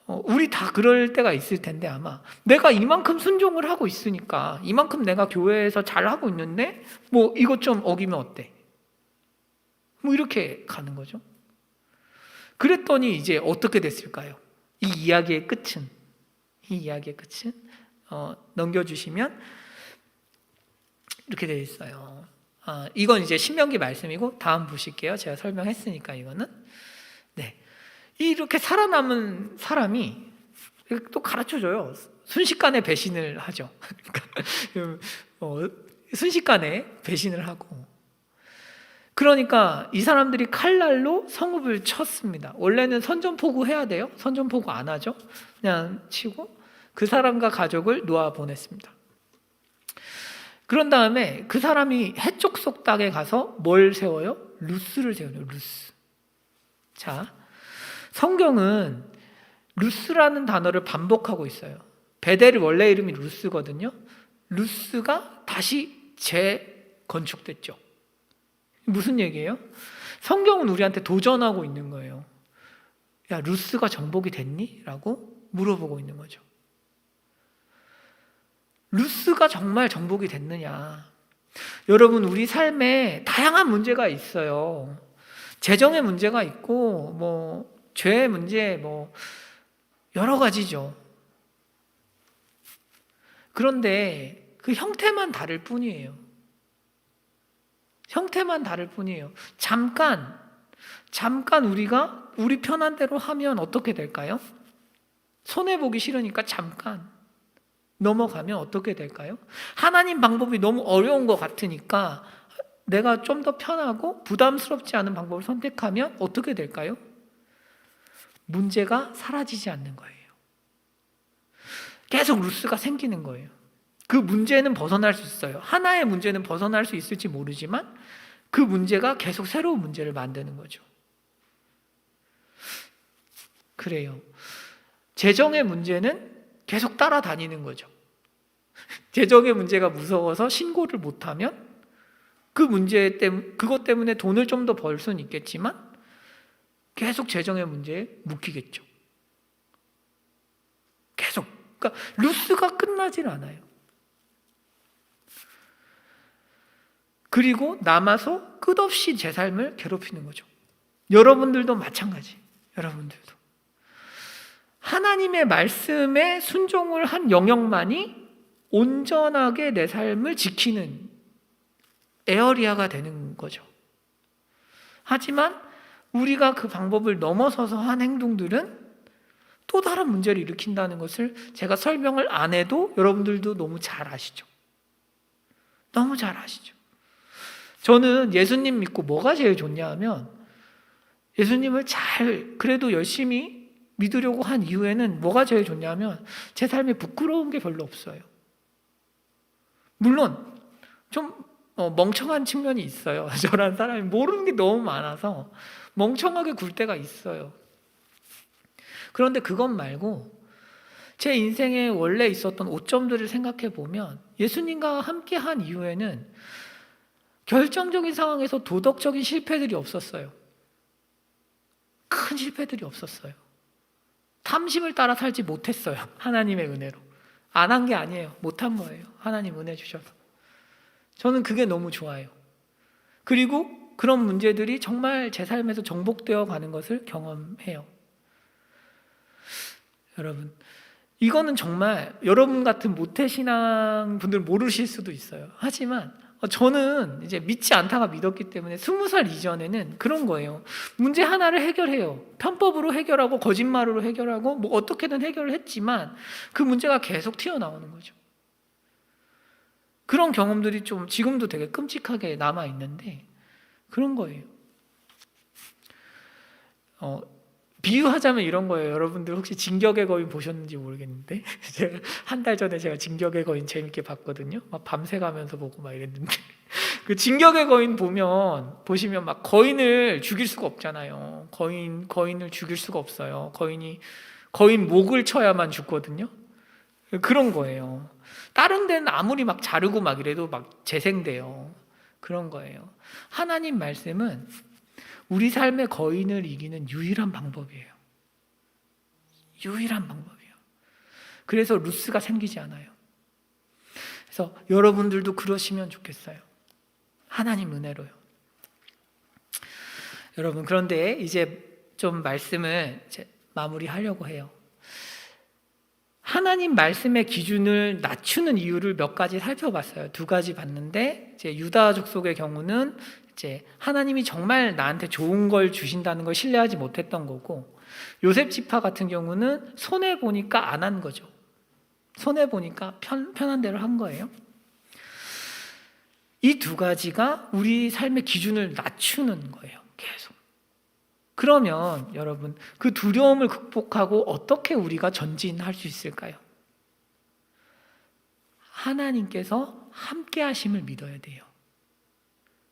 우리 다 그럴 때가 있을 텐데, 아마 내가 이만큼 순종을 하고 있으니까, 이만큼 내가 교회에서 잘하고 있는데 뭐 이것 좀 어기면 어때? 뭐 이렇게 가는 거죠. 그랬더니 이제 어떻게 됐을까요? 이 이야기의 끝은 넘겨주시면 이렇게 되어 있어요. 이건 이제 신명기 말씀이고, 다음 보실게요. 제가 설명했으니까 이거는. 네, 이렇게 살아남은 사람이 또 가르쳐줘요. 순식간에 배신을 하죠. 순식간에 배신을 하고, 그러니까 이 사람들이 칼날로 성읍을 쳤습니다. 원래는 선전포고 해야 돼요. 선전포고 안 하죠. 그냥 치고 그 사람과 가족을 놓아 보냈습니다. 그런 다음에 그 사람이 해쪽 속닥에 가서 뭘 세워요? 루스를 세워요. 루스. 자, 성경은 루스라는 단어를 반복하고 있어요. 베델의 원래 이름이 루스거든요. 루스가 다시 재건축됐죠. 무슨 얘기예요? 성경은 우리한테 도전하고 있는 거예요. 야, 루스가 정복이 됐니? 라고 물어보고 있는 거죠. 루스가 정말 정복이 됐느냐? 여러분, 우리 삶에 다양한 문제가 있어요. 재정의 문제가 있고, 죄의 문제, 여러 가지죠. 그런데 그 형태만 다를 뿐이에요. 형태만 다를 뿐이에요. 잠깐 우리가 우리 편한 대로 하면 어떻게 될까요? 손해보기 싫으니까 잠깐 넘어가면 어떻게 될까요? 하나님 방법이 너무 어려운 것 같으니까 내가 좀 더 편하고 부담스럽지 않은 방법을 선택하면 어떻게 될까요? 문제가 사라지지 않는 거예요. 계속 루스가 생기는 거예요. 그 문제는 벗어날 수 있어요. 하나의 문제는 벗어날 수 있을지 모르지만 그 문제가 계속 새로운 문제를 만드는 거죠. 그래요. 재정의 문제는 계속 따라다니는 거죠. 재정의 문제가 무서워서 신고를 못하면 그것 때문에 돈을 좀 더 벌 수는 있겠지만 계속 재정의 문제에 묶이겠죠. 계속. 그러니까 루스가 끝나질 않아요. 그리고 남아서 끝없이 제 삶을 괴롭히는 거죠. 여러분들도 마찬가지. 여러분들도. 하나님의 말씀에 순종을 한 영역만이 온전하게 내 삶을 지키는 에어리아가 되는 거죠. 하지만 우리가 그 방법을 넘어서서 한 행동들은 또 다른 문제를 일으킨다는 것을 제가 설명을 안 해도 여러분들도 너무 잘 아시죠. 너무 잘 아시죠. 저는 예수님 믿고 뭐가 제일 좋냐 하면 예수님을 그래도 열심히 믿으려고 한 이유에는 뭐가 제일 좋냐면 제 삶에 부끄러운 게 별로 없어요. 물론 좀 멍청한 측면이 있어요. 저란 사람이 모르는 게 너무 많아서 멍청하게 굴 때가 있어요. 그런데 그것 말고 제 인생에 원래 있었던 오점들을 생각해 보면 예수님과 함께 한 이후에는 결정적인 상황에서 도덕적인 실패들이 없었어요. 큰 실패들이 없었어요. 탐심을 따라 살지 못했어요. 하나님의 은혜로. 안 한 게 아니에요. 못한 거예요. 하나님 은혜 주셔서. 저는 그게 너무 좋아요. 그리고 그런 문제들이 정말 제 삶에서 정복되어 가는 것을 경험해요. 여러분, 이거는 정말 여러분 같은 모태신앙 분들 모르실 수도 있어요. 하지만 저는 이제 믿지 않다가 믿었기 때문에 20살 이전에는 그런 거예요. 문제 하나를 해결해요. 편법으로 해결하고 거짓말로 해결하고 어떻게든 해결을 했지만 그 문제가 계속 튀어나오는 거죠. 그런 경험들이 좀 지금도 되게 끔찍하게 남아있는데 그런 거예요. 비유하자면 이런 거예요. 여러분들 혹시 진격의 거인 보셨는지 모르겠는데 제가 한 달 전에 진격의 거인 재밌게 봤거든요. 막 밤새 가면서 보고 막 이랬는데 그 진격의 거인 보시면 막 거인을 죽일 수가 없잖아요. 거인을 죽일 수가 없어요. 거인 목을 쳐야만 죽거든요. 그런 거예요. 다른 데는 아무리 막 자르고 막 이래도 막 재생돼요. 그런 거예요. 하나님 말씀은 우리 삶의 거인을 이기는 유일한 방법이에요. 유일한 방법이에요. 그래서 루스가 생기지 않아요. 그래서 여러분들도 그러시면 좋겠어요. 하나님 은혜로요. 여러분, 그런데 이제 좀 말씀을 마무리하려고 해요. 하나님 말씀의 기준을 낮추는 이유를 몇 가지 살펴봤어요. 2가지 봤는데 이제 유다 족속의 경우는 이제 하나님이 정말 나한테 좋은 걸 주신다는 걸 신뢰하지 못했던 거고, 요셉 지파 같은 경우는 손해 보니까 안 한 거죠. 손해 보니까 편한 대로 한 거예요. 이 2가지가 우리 삶의 기준을 낮추는 거예요. 계속. 그러면 여러분, 그 두려움을 극복하고 어떻게 우리가 전진할 수 있을까요? 하나님께서 함께 하심을 믿어야 돼요.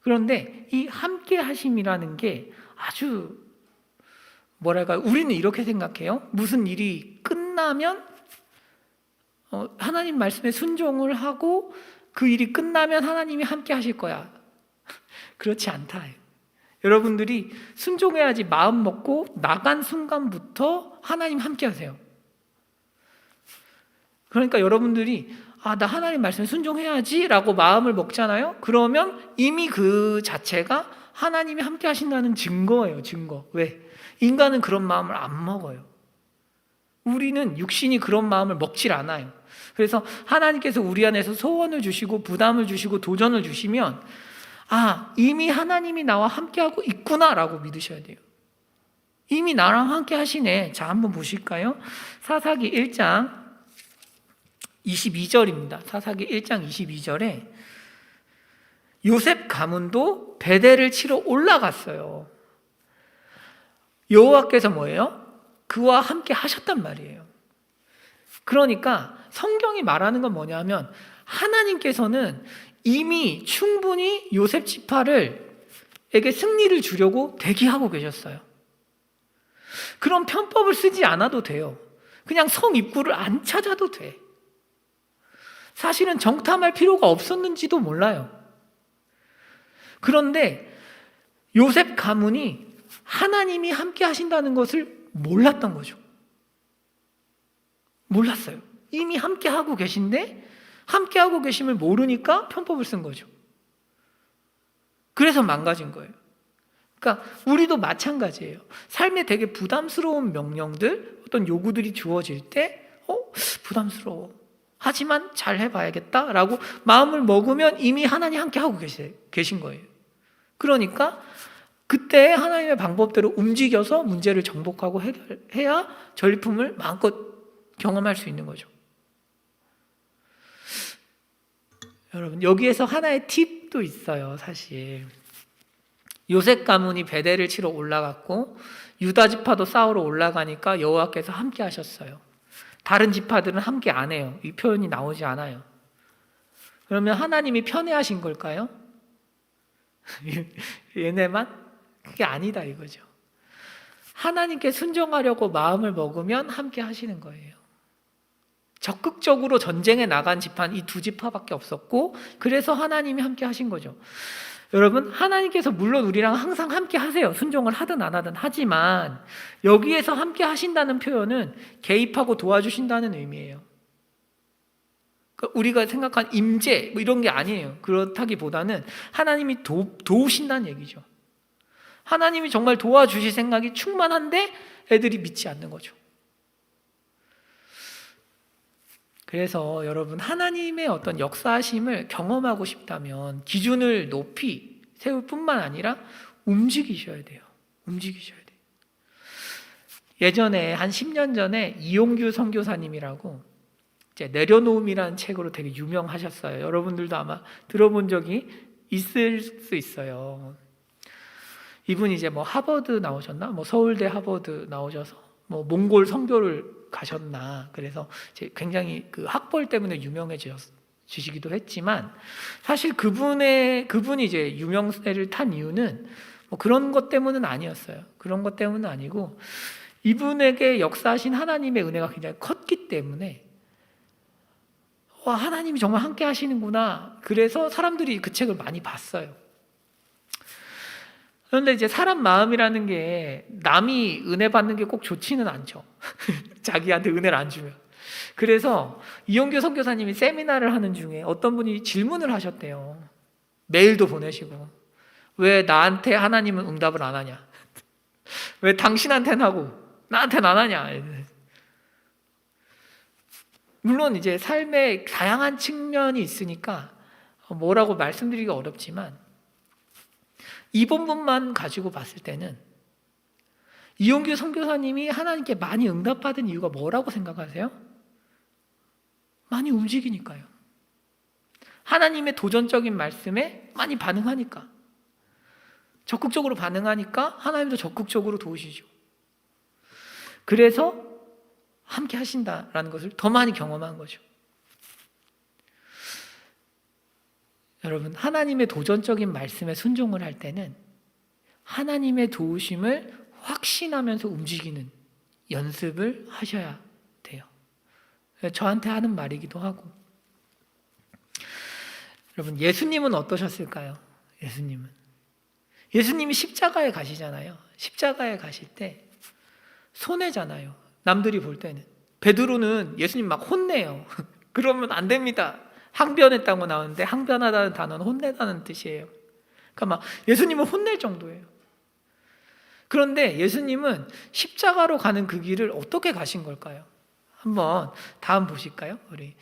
그런데 이 함께 하심이라는 게 아주 우리는 이렇게 생각해요. 무슨 일이 끝나면 하나님 말씀에 순종을 하고 그 일이 끝나면 하나님이 함께 하실 거야. 그렇지 않다. 여러분들이 순종해야지 마음 먹고 나간 순간부터 하나님 함께 하세요. 그러니까 여러분들이 나 하나님 말씀에 순종해야지 라고 마음을 먹잖아요. 그러면 이미 그 자체가 하나님이 함께 하신다는 증거예요. 증거. 왜? 인간은 그런 마음을 안 먹어요. 우리는 육신이 그런 마음을 먹질 않아요. 그래서 하나님께서 우리 안에서 소원을 주시고 부담을 주시고 도전을 주시면 이미 하나님이 나와 함께하고 있구나라고 믿으셔야 돼요. 이미 나랑 함께 하시네. 자, 한번 보실까요? 사사기 1장 22절입니다. 사사기 1장 22절에 요셉 가문도 베델을 치러 올라갔어요. 여호와께서 뭐예요? 그와 함께 하셨단 말이에요. 그러니까 성경이 말하는 건 뭐냐면 하나님께서는 이미 충분히 요셉 지파에게 승리를 주려고 대기하고 계셨어요. 그런 편법을 쓰지 않아도 돼요. 그냥 성 입구를 안 찾아도 돼. 사실은 정탐할 필요가 없었는지도 몰라요. 그런데 요셉 가문이 하나님이 함께 하신다는 것을 몰랐던 거죠. 몰랐어요. 이미 함께 하고 계신데 함께 하고 계심을 모르니까 편법을 쓴 거죠. 그래서 망가진 거예요. 그러니까 우리도 마찬가지예요. 삶에 되게 부담스러운 명령들, 어떤 요구들이 주어질 때 부담스러워. 하지만 잘 해봐야겠다라고 마음을 먹으면 이미 하나님 함께 하고 계신 거예요. 그러니까 그때 하나님의 방법대로 움직여서 문제를 정복하고 해야 전리품을 마음껏 경험할 수 있는 거죠. 여러분, 여기에서 하나의 팁도 있어요. 사실 요셉 가문이 베델을 치러 올라갔고 유다 지파도 싸우러 올라가니까 여호와께서 함께 하셨어요. 다른 지파들은 함께 안 해요. 이 표현이 나오지 않아요. 그러면 하나님이 편애하신 걸까요? 얘네만? 그게 아니다 이거죠. 하나님께 순종하려고 마음을 먹으면 함께 하시는 거예요. 적극적으로 전쟁에 나간 지파는 이 두 지파밖에 없었고 그래서 하나님이 함께 하신 거죠. 여러분, 하나님께서 물론 우리랑 항상 함께 하세요. 순종을 하든 안 하든. 하지만 여기에서 함께 하신다는 표현은 개입하고 도와주신다는 의미예요. 그러니까 우리가 생각한 임재 이런 게 아니에요. 그렇다기보다는 하나님이 도우신다는 얘기죠. 하나님이 정말 도와주실 생각이 충만한데 애들이 믿지 않는 거죠. 그래서 여러분, 하나님의 어떤 역사하심을 경험하고 싶다면 기준을 높이 세울 뿐만 아니라 움직이셔야 돼요. 움직이셔야 돼요. 예전에 한 10년 전에 이용규 선교사님이라고 이제 내려놓음이라는 책으로 되게 유명하셨어요. 여러분들도 아마 들어본 적이 있을 수 있어요. 이분이 이제 하버드 나오셨나? 서울대 하버드 나오셔서 몽골 선교를 가셨나? 그래서 굉장히 그 학벌 때문에 유명해지시기도 했지만 사실 그분이 이제 유명세를 탄 이유는 그런 것 때문은 아니었어요. 그런 것 때문은 아니고 이분에게 역사하신 하나님의 은혜가 굉장히 컸기 때문에 하나님이 정말 함께 하시는구나. 그래서 사람들이 그 책을 많이 봤어요. 그런데 이제 사람 마음이라는 게 남이 은혜 받는 게 꼭 좋지는 않죠. 자기한테 은혜를 안 주면. 그래서 이용규 선교사님이 세미나를 하는 중에 어떤 분이 질문을 하셨대요. 메일도 보내시고 왜 나한테 하나님은 응답을 안 하냐? 왜 당신한테는 하고 나한테는 안 하냐? 물론 이제 삶에 다양한 측면이 있으니까 뭐라고 말씀드리기가 어렵지만 이 본문만 가지고 봤을 때는 이용규 선교사님이 하나님께 많이 응답받은 이유가 뭐라고 생각하세요? 많이 움직이니까요. 하나님의 도전적인 말씀에 많이 반응하니까. 적극적으로 반응하니까 하나님도 적극적으로 도우시죠. 그래서 함께 하신다라는 것을 더 많이 경험한 거죠. 여러분, 하나님의 도전적인 말씀에 순종을 할 때는 하나님의 도우심을 확신하면서 움직이는 연습을 하셔야 돼요. 저한테 하는 말이기도 하고. 여러분, 예수님은 어떠셨을까요? 예수님이 십자가에 가시잖아요. 십자가에 가실 때 손해잖아요. 남들이 볼 때는. 베드로는 예수님 막 혼내요. 그러면 안 됩니다. 항변했다고 나오는데 항변하다는 단어는 혼내다는 뜻이에요. 그러니까 막 예수님을 혼낼 정도예요. 그런데 예수님은 십자가로 가는 그 길을 어떻게 가신 걸까요? 한번 다음 보실까요? 우리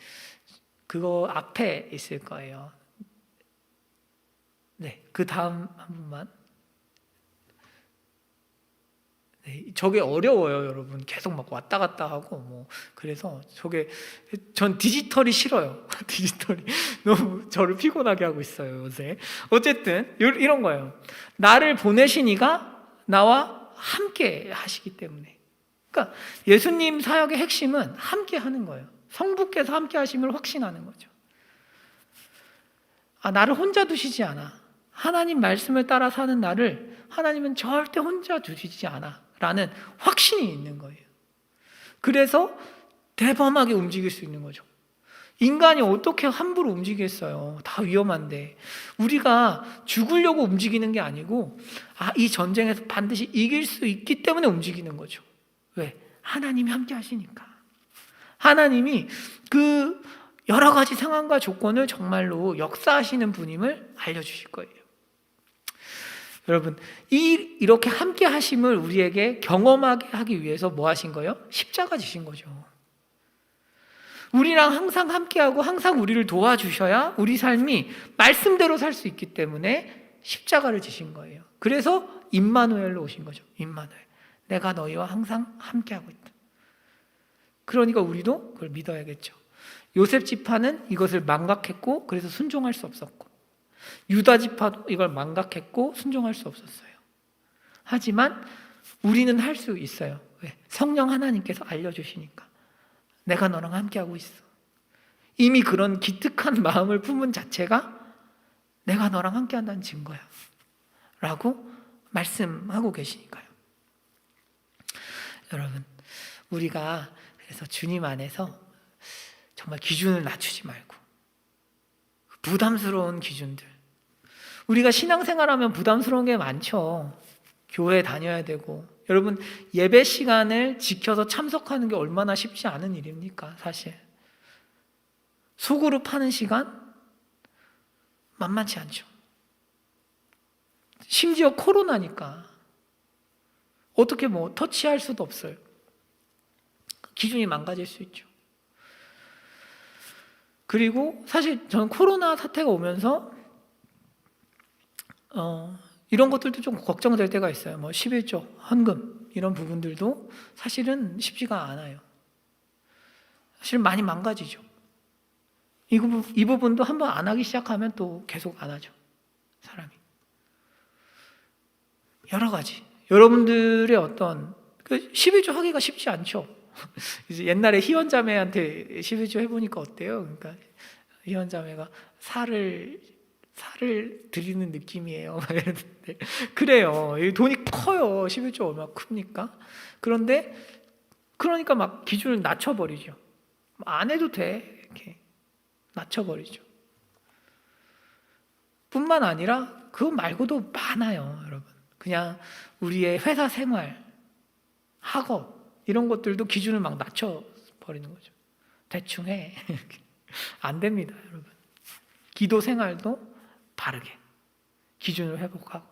그거 앞에 있을 거예요. 네, 그 다음 한 번만. 네, 저게 어려워요, 여러분. 계속 막 왔다 갔다 하고 뭐 그래서 저게 전 디지털이 싫어요. 디지털이 너무 저를 피곤하게 하고 있어요, 요새. 어쨌든 이런 거예요. 나를 보내시니가 나와 함께 하시기 때문에. 그러니까 예수님 사역의 핵심은 함께 하는 거예요. 성부께서 함께 하심을 확신하는 거죠. 나를 혼자 두시지 않아. 하나님 말씀을 따라 사는 나를 하나님은 절대 혼자 두시지 않아 라는 확신이 있는 거예요. 그래서 대범하게 움직일 수 있는 거죠. 인간이 어떻게 함부로 움직이겠어요? 다 위험한데. 우리가 죽으려고 움직이는 게 아니고 이 전쟁에서 반드시 이길 수 있기 때문에 움직이는 거죠. 왜? 하나님이 함께 하시니까. 하나님이 그 여러 가지 상황과 조건을 정말로 역사하시는 분임을 알려주실 거예요. 여러분, 이렇게 함께 하심을 우리에게 경험하게 하기 위해서 뭐 하신 거예요? 십자가 지신 거죠. 우리랑 항상 함께하고 항상 우리를 도와주셔야 우리 삶이 말씀대로 살 수 있기 때문에 십자가를 지신 거예요. 그래서 임마누엘로 오신 거죠. 임마누엘. 내가 너희와 항상 함께하고 있다. 그러니까 우리도 그걸 믿어야겠죠. 요셉 지파는 이것을 망각했고 그래서 순종할 수 없었고, 유다 지파도 이걸 망각했고 순종할 수 없었어요. 하지만 우리는 할 수 있어요. 왜? 성령 하나님께서 알려주시니까. 내가 너랑 함께하고 있어. 이미 그런 기특한 마음을 품은 자체가 내가 너랑 함께한다는 증거야 라고 말씀하고 계시니까요. 여러분, 우리가 그래서 주님 안에서 정말 기준을 낮추지 말고, 부담스러운 기준들, 우리가 신앙생활하면 부담스러운 게 많죠. 교회 다녀야 되고, 여러분 예배 시간을 지켜서 참석하는 게 얼마나 쉽지 않은 일입니까? 사실 소그룹 하는 시간 만만치 않죠. 심지어 코로나니까 어떻게 뭐 터치할 수도 없어요. 기준이 망가질 수 있죠. 그리고 사실 저는 코로나 사태가 오면서 이런 것들도 좀 걱정될 때가 있어요. 뭐 11조, 헌금 이런 부분들도 사실은 쉽지가 않아요. 사실 많이 망가지죠. 이 부분도 한번 안 하기 시작하면 또 계속 안 하죠. 사람이. 여러 가지. 여러분들의 어떤 11조 하기가 쉽지 않죠. 이제 옛날에 희원자매한테 11조 해보니까 어때요? 그러니까 희원자매가 살을 드리는 느낌이에요. 이랬는데 그래요. 돈이 커요. 11조 얼마나 큽니까? 그러니까 막 기준을 낮춰버리죠. 안 해도 돼. 이렇게 낮춰버리죠. 뿐만 아니라 그거 말고도 많아요, 여러분. 그냥 우리의 회사 생활, 학업 이런 것들도 기준을 막 낮춰버리는 거죠. 대충 해. 안 됩니다, 여러분. 기도 생활도 바르게 기준을 회복하고,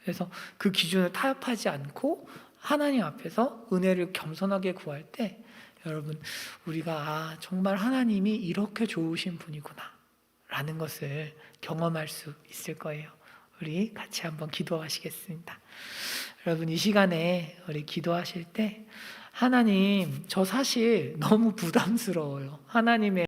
그래서 그 기준을 타협하지 않고 하나님 앞에서 은혜를 겸손하게 구할 때 여러분 우리가 정말 하나님이 이렇게 좋으신 분이구나 라는 것을 경험할 수 있을 거예요. 우리 같이 한번 기도하시겠습니다. 여러분 이 시간에 우리 기도하실 때 하나님 저 사실 너무 부담스러워요. 하나님의